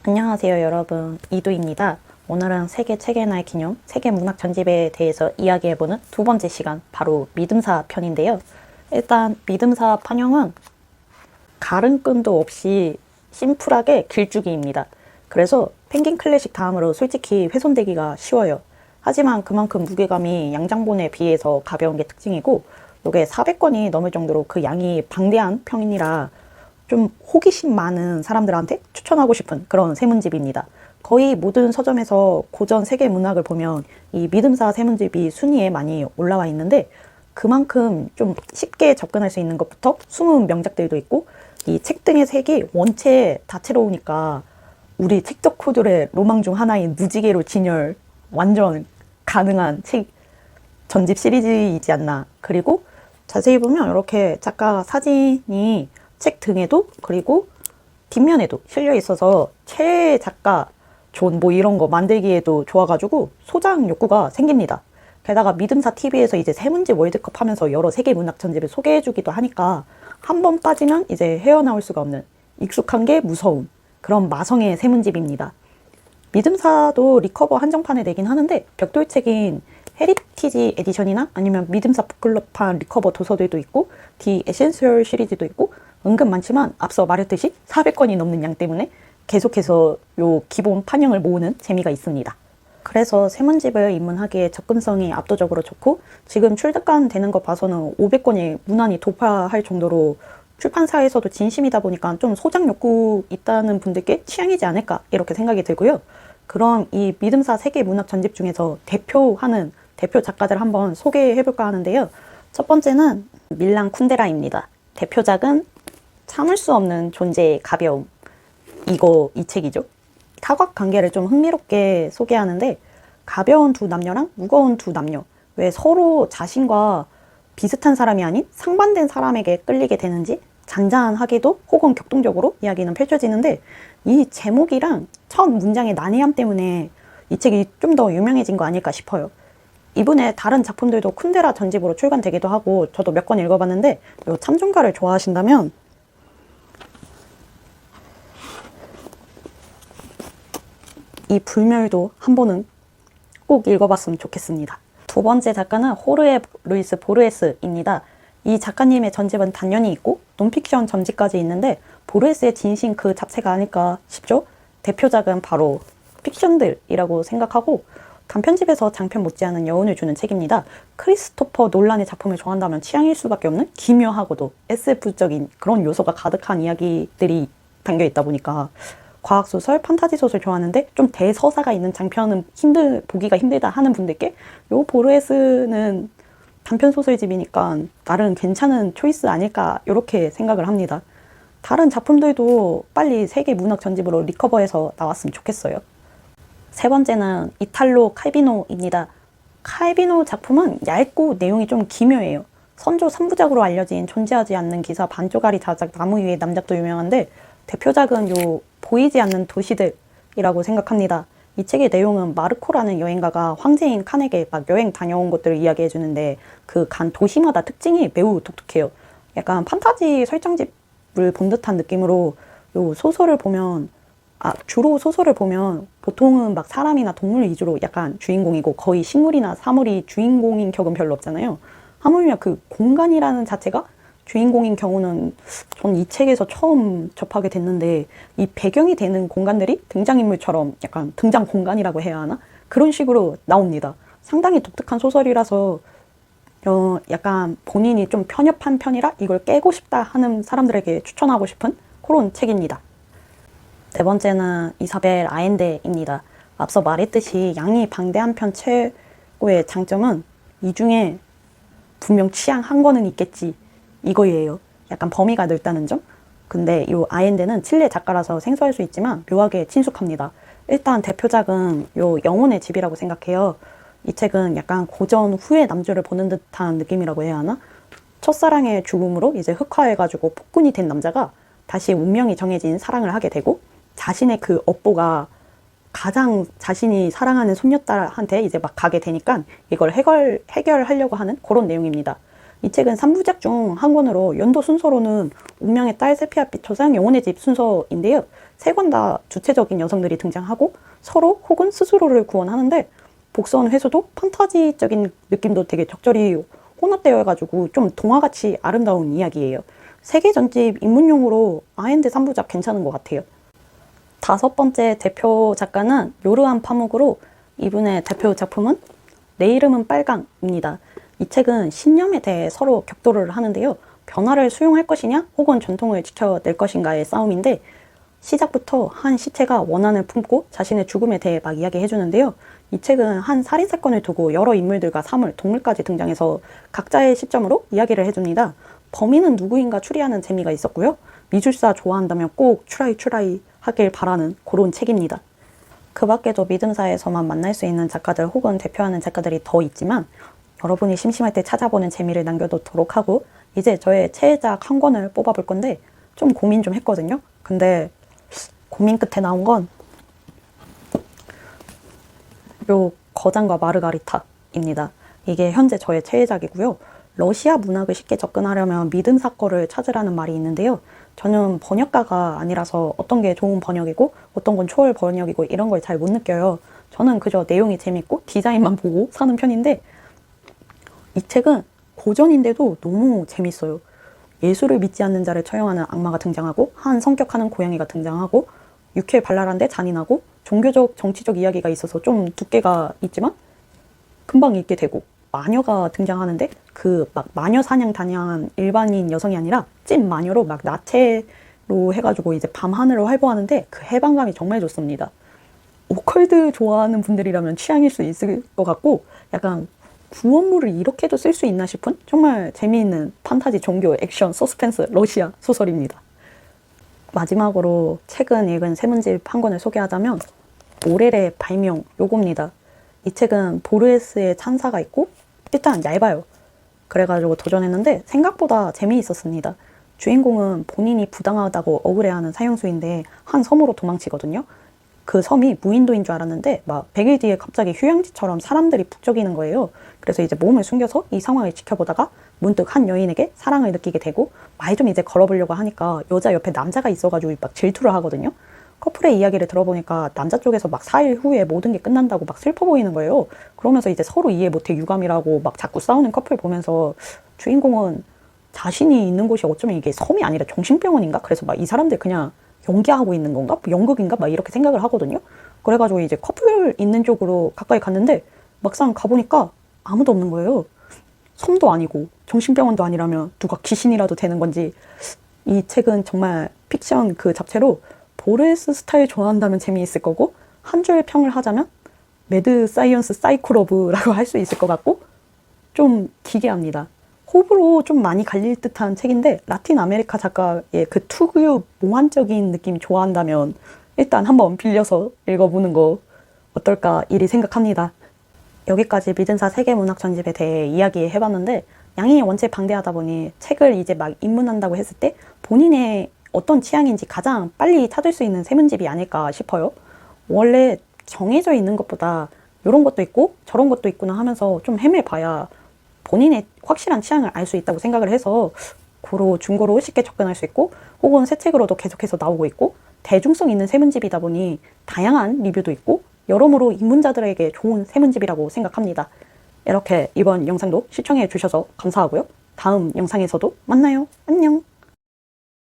안녕하세요 여러분, 이두입니다. 오늘은 세계 책의 날 기념 세계 문학 전집에 대해서 이야기해보는 두 번째 시간, 바로 믿음사 편인데요. 일단 믿음사 판형은 가름끈도 없이 심플하게 길쭉이입니다. 그래서 펭귄 클래식 다음으로 솔직히 훼손되기가 쉬워요. 하지만 그만큼 무게감이 양장본에 비해서 가벼운 게 특징이고, 이게 400권이 넘을 정도로 그 양이 방대한 편이라 좀 호기심 많은 사람들한테 추천하고 싶은 그런 세문집입니다. 거의 모든 서점에서 고전 세계 문학을 보면 이 믿음사 세문집이 순위에 많이 올라와 있는데, 그만큼 좀 쉽게 접근할 수 있는 것부터 숨은 명작들도 있고, 이 책 등의 색이 원체 다채로우니까 우리 책 덕후들의 로망 중 하나인 무지개로 진열 완전 가능한 책 전집 시리즈이지 않나. 그리고 자세히 보면 이렇게 작가 사진이 책 등에도 그리고 뒷면에도 실려 있어서 최애 작가 존 뭐 이런 거 만들기에도 좋아가지고 소장 욕구가 생깁니다. 게다가 믿음사 TV에서 이제 세문집 월드컵 하면서 여러 세계 문학 전집을 소개해주기도 하니까 한 번 빠지면 이제 헤어나올 수가 없는, 익숙한 게 무서운 그런 마성의 세문집입니다. 믿음사도 리커버 한정판에 내긴 하는데 벽돌책인 헤리티지 에디션이나 아니면 믿음사 북클럽판 리커버 도서들도 있고 디 에센셜 시리즈도 있고 은근 많지만 앞서 말했듯이 400권이 넘는 양 때문에 계속해서 요 기본 판형을 모으는 재미가 있습니다. 그래서 세문집을 입문하기에 접근성이 압도적으로 좋고, 지금 출간되는 되는 거 봐서는 500권이 무난히 도파할 정도로 출판사에서도 진심이다 보니까 좀 소장 욕구 있다는 분들께 취향이지 않을까 이렇게 생각이 들고요. 그럼 이 믿음사 세계 문학 전집 중에서 대표하는 대표 작가들 한번 소개해볼까 하는데요. 첫 번째는 밀란 쿤데라입니다. 대표작은 참을 수 없는 존재의 가벼움. 이 책이죠. 타곽 관계를 좀 흥미롭게 소개하는데, 가벼운 두 남녀랑 무거운 두 남녀, 왜 서로 자신과 비슷한 사람이 아닌 상반된 사람에게 끌리게 되는지 잔잔하게도 혹은 격동적으로 이야기는 펼쳐지는데, 이 제목이랑 첫 문장의 난해함 때문에 이 책이 좀 더 유명해진 거 아닐까 싶어요. 이분의 다른 작품들도 쿤데라 전집으로 출간되기도 하고 저도 몇 권 읽어봤는데, 이 참존가를 좋아하신다면 이 불멸도 한 번은 꼭 읽어봤으면 좋겠습니다. 두 번째 작가는 호르헤 루이스 보르헤스입니다. 이 작가님의 전집은 단연이 있고 논픽션 전집까지 있는데 보르헤스의 진심 그 자체가 아닐까 싶죠. 대표작은 바로 픽션들이라고 생각하고 단편집에서 장편 못지않은 여운을 주는 책입니다. 크리스토퍼 놀란의 작품을 좋아한다면 취향일 수밖에 없는 기묘하고도 SF적인 그런 요소가 가득한 이야기들이 담겨 있다 보니까 과학소설, 판타지소설 좋아하는데 좀 대서사가 있는 장편은 보기가 힘들다 하는 분들께 요 보르헤스는 단편소설집이니까 나름 괜찮은 초이스 아닐까 이렇게 생각을 합니다. 다른 작품들도 빨리 세계 문학 전집으로 리커버해서 나왔으면 좋겠어요. 세 번째는 이탈로 칼비노입니다. 칼비노 작품은 얇고 내용이 좀 기묘해요. 선조 3부작으로 알려진 존재하지 않는 기사 반쪽짜리 자작 나무 위의 남작도 유명한데, 대표작은 요 보이지 않는 도시들이라고 생각합니다. 이 책의 내용은 마르코라는 여행가가 황제인 칸에게 막 여행 다녀온 것들을 이야기해 주는데, 그 간 도시마다 특징이 매우 독특해요. 약간 판타지 설정집을 본 듯한 느낌으로, 요 소설을 보면 주로 소설을 보면 보통은 막 사람이나 동물 위주로 약간 주인공이고 거의 식물이나 사물이 주인공인 격은 별로 없잖아요. 하물며 그 공간이라는 자체가 주인공인 경우는 전 이 책에서 처음 접하게 됐는데, 이 배경이 되는 공간들이 등장인물처럼 약간 등장 공간이라고 해야 하나? 그런 식으로 나옵니다. 상당히 독특한 소설이라서 약간 본인이 좀 편협한 편이라 이걸 깨고 싶다 하는 사람들에게 추천하고 싶은 그런 책입니다. 네 번째는 이사벨 아엔데입니다. 앞서 말했듯이 양이 방대한 편 최고의 장점은 이 중에 분명 취향 한 권은 있겠지 이거예요. 약간 범위가 넓다는 점. 근데 이 아엔데는 칠레 작가라서 생소할 수 있지만 묘하게 친숙합니다. 일단 대표작은 요 영혼의 집이라고 생각해요. 이 책은 약간 고전 후의 남주를 보는 듯한 느낌이라고 해야 하나? 첫사랑의 죽음으로 이제 흑화해가지고 폭군이 된 남자가 다시 운명이 정해진 사랑을 하게 되고, 자신의 그 업보가 가장 자신이 사랑하는 손녀딸한테 이제 막 가게 되니까 이걸 해결하려고 하는 그런 내용입니다. 이 책은 3부작 중 한 권으로 연도 순서로는 운명의 딸 세피아빛 저장 영혼의 집 순서인데요. 세 권 다 주체적인 여성들이 등장하고 서로 혹은 스스로를 구원하는데 복선 회수도 판타지적인 느낌도 되게 적절히 혼합되어 가지고 좀 동화같이 아름다운 이야기예요. 세계 전집 입문용으로 아엔드 3부작 괜찮은 것 같아요. 다섯 번째 대표 작가는 요르안 파묵으로 이분의 대표 작품은 내 이름은 빨강입니다. 이 책은 신념에 대해 서로 격돌을 하는데요. 변화를 수용할 것이냐 혹은 전통을 지켜낼 것인가의 싸움인데 시작부터 한 시체가 원한을 품고 자신의 죽음에 대해 막 이야기해 주는데요. 이 책은 한 살인사건을 두고 여러 인물들과 사물, 동물까지 등장해서 각자의 시점으로 이야기를 해줍니다. 범인은 누구인가 추리하는 재미가 있었고요. 미술사 좋아한다면 꼭 추라이 하길 바라는 그런 책입니다. 그 밖에도 믿음사에서만 만날 수 있는 작가들 혹은 대표하는 작가들이 더 있지만 여러분이 심심할 때 찾아보는 재미를 남겨두도록 하고 이제 저의 최애작 한 권을 뽑아볼 건데 좀 고민 좀 했거든요. 근데 고민 끝에 나온 건 요 거장과 마르가리타입니다. 이게 현재 저의 최애작이고요. 러시아 문학을 쉽게 접근하려면 믿음사 거를 찾으라는 말이 있는데요. 저는 번역가가 아니라서 어떤 게 좋은 번역이고 어떤 건 초월 번역이고 이런 걸 잘 못 느껴요. 저는 그저 내용이 재밌고 디자인만 보고 사는 편인데 이 책은 고전인데도 너무 재밌어요. 예수를 믿지 않는 자를 처형하는 악마가 등장하고 한 성격하는 고양이가 등장하고 유쾌발랄한데 잔인하고 종교적 정치적 이야기가 있어서 좀 두께가 있지만 금방 읽게 되고 마녀가 등장하는데 그 막 마녀 사냥 단양한 일반인 여성이 아니라 찐 마녀로 막 나체로 해가지고 이제 밤하늘을 활보하는데 그 해방감이 정말 좋습니다. 오컬드 좋아하는 분들이라면 취향일 수 있을 것 같고 약간 구원물을 이렇게도 쓸 수 있나 싶은 정말 재미있는 판타지, 종교, 액션, 서스펜스, 러시아 소설입니다. 마지막으로 최근 읽은 세문집 한 권을 소개하자면 오렐의 발명 요겁니다. 이 책은 보르헤스의 찬사가 있고 일단 얇아요. 그래가지고 도전했는데 생각보다 재미있었습니다. 주인공은 본인이 부당하다고 억울해하는 사형수인데 한 섬으로 도망치거든요. 그 섬이 무인도인 줄 알았는데 막 100일 뒤에 갑자기 휴양지처럼 사람들이 북적이는 거예요. 그래서 이제 몸을 숨겨서 이 상황을 지켜보다가 문득 한 여인에게 사랑을 느끼게 되고 말 좀 이제 걸어보려고 하니까 여자 옆에 남자가 있어가지고 막 질투를 하거든요. 커플의 이야기를 들어보니까 남자 쪽에서 막 4일 후에 모든 게 끝난다고 막 슬퍼 보이는 거예요. 그러면서 이제 서로 이해 못해 유감이라고 막 자꾸 싸우는 커플 보면서 주인공은 자신이 있는 곳이 어쩌면 이게 섬이 아니라 정신병원인가? 그래서 막 이 사람들 그냥 연기하고 있는 건가? 연극인가? 막 이렇게 생각을 하거든요. 그래가지고 이제 커플 있는 쪽으로 가까이 갔는데 막상 가보니까 아무도 없는 거예요. 섬도 아니고 정신병원도 아니라면 누가 귀신이라도 되는 건지. 이 책은 정말 픽션 그 자체로 보레스 스타일 좋아한다면 재미있을 거고 한 줄 평을 하자면 매드 사이언스 사이코러브라고 할 수 있을 것 같고 좀 기괴합니다. 호불호 좀 많이 갈릴 듯한 책인데 라틴 아메리카 작가의 그 특유 몽환적인 느낌 좋아한다면 일단 한번 빌려서 읽어보는 거 어떨까 이리 생각합니다. 여기까지 믿음사 세계문학 전집에 대해 이야기해봤는데 양이 원체 방대하다 보니 책을 이제 막 입문한다고 했을 때 본인의 어떤 취향인지 가장 빨리 찾을 수 있는 세문집이 아닐까 싶어요. 원래 정해져 있는 것보다 이런 것도 있고 저런 것도 있구나 하면서 좀 헤매봐야 본인의 확실한 취향을 알 수 있다고 생각을 해서 고로 중고로 쉽게 접근할 수 있고 혹은 새 책으로도 계속해서 나오고 있고 대중성 있는 세문집이다 보니 다양한 리뷰도 있고 여러모로 입문자들에게 좋은 세문집이라고 생각합니다. 이렇게 이번 영상도 시청해 주셔서 감사하고요. 다음 영상에서도 만나요. 안녕.